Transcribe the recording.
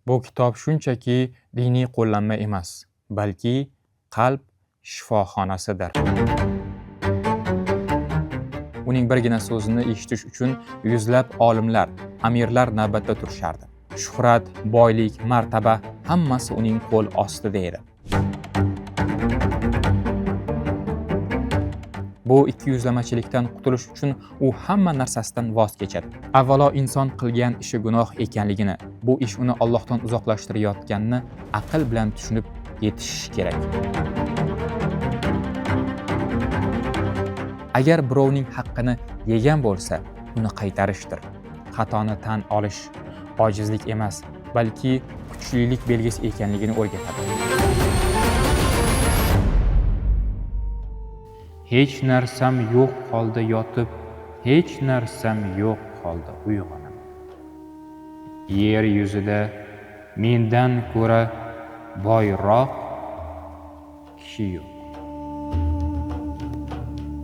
Bu kitob shunchaki diniy qo'llanma emas, balki qalb shifoxonasidir. Uning birgina so'zini eshitish uchun yuzlab olimlar, amirlar navbatda turishardi. Shuhrat, boylik, martaba hammasi uning qo'l ostida edi. Bu ikkiyuzlamachilikdan qutulish uchun u hamma narsasidan voz kechadi. Avvalo inson qilgan ishi gunoh ekanligini, bu ish uni Allohdan uzoqlashtirayotganini aql bilan tushunib yetishish kerak. Agar birovning haqqini yegan bo'lsa, uni qaytarishdir. Xatoni tan olish ojizlik emas, balki kuchlilik belgisi ekanligini o'rgatadi. Hech narsam yo'q holda yotib, hech narsam yo'q holda uyg'onaman. Yer yuzida mendan ko'ra boyroq kishi yo'q.